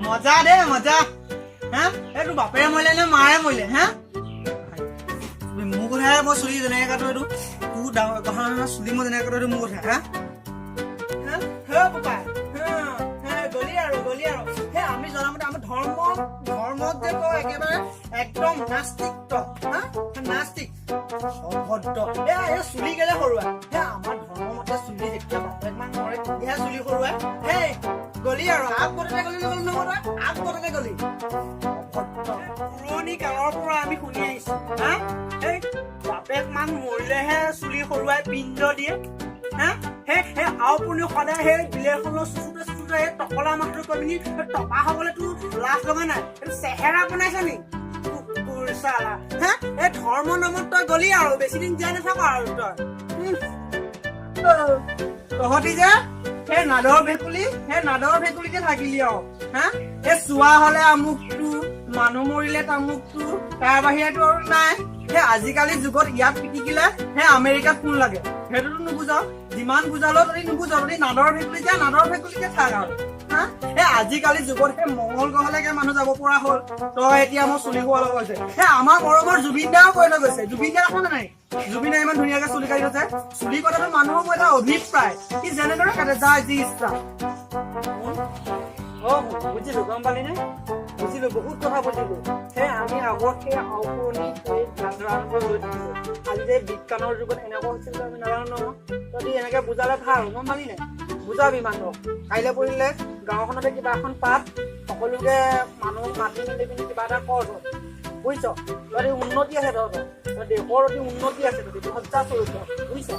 মজা দে মজা হা এই তোৰ বাপেৰে মৰিলে নে মাৰে মৰিলে হা মোৰ কথাহে মই চুলি যেনেকে কাটো এইটো তোৰ ডাঙৰ কথা চুলি মই যেনেকে কাটো এইটো মোৰ কথা হা গলি আৰু সেই আমি জনামতে আমাৰ ধৰ্মত যে তই একেবাৰে একদম নাস্তিক নাস্তিক অভদ্ৰ চুলি কেলে সৰুৱা আমাৰ ধৰ্ম মতে চুলি যেতিয়া বাপেক মান মৰে তেতিয়াহে চুলি সৰুৱা সেই গলি আৰু আগতে গলি নহয় আগতে গলি পুৰণি কালৰ পৰা আমি শুনি আহিছো হা সেই বাপেক মান মৰিলেহে চুলি সৰুৱাই পিণ্ড দিয়ে হা সেই আপুনি সদায় সেই বিলেখনৰ চুচুতে সেই টকলা মাছটো কৈ পিনি টপা হবলৈ তোৰ লাজ লগা নাই চেহেৰা বনাইছে নি চালা হা এই ধৰ্ম নামত তই গলি আৰু বেছি দিন জীয়াই নাথাক আৰু তহঁতি যে সেই নাদৰ ভেকুলীকে থাকিলি আৰু হা এই চোৱা হলে আমুকটো মানুহ মৰিলে তামুকটো তাৰ বাহিৰেতো আৰু নাই সেই আজিকালি যুগত ইয়াত পিটিকিলে সেই আমেৰিকাত কোন লাগে সেইটোতো নুবুজাও যিমান বুজালেও তহঁতি নুবুজাও তহঁতি নাদৰ ভেকুলীকে থাক আৰু হা এই আজিকালি যুগত সেই মংগল গ্ৰহলৈকে মানুহ যাব পৰা হ'ল তই এতিয়া মোৰ চুলি হোৱা লগা হৈছে সেই আমাৰ মৰমৰ জুবিন দাও কৈ লৈ গৈছে জুবিন দা দেখা নাই জুবিন দাই ইমান ধুনীয়াকে চুলি কাটি গৈছে চুলি কটাটো মানুহৰ এটা অভিপ্ৰায় সি যেনেদৰে কাটে যাৰ যি ইচ্ছা বুজিলো গম পালি নে বুজিলো বহুত কথা বুজিলো সেই আমি আগত সেই আওপুৰণি লৈ থাকিলো আজি যে বিজ্ঞানৰ যুগত এনেকুৱা হৈছিল আমি নাজানো নহয় তহঁতি এনেকে বুজালে ভাল গম পালি নে বুজাবি মানুহক কাইলৈ পঢ়িলে গাঁওখনতে কিবা এখন পাত সকলোকে মানুহ মাতি মেলি পিনি কিবা এটা কৰ বুজিছ তহঁতি উন্নতি আছে তহঁতৰ দেশৰ অতি উন্নতি আছে তহঁতি সজ্জা চলিছ বুজিছ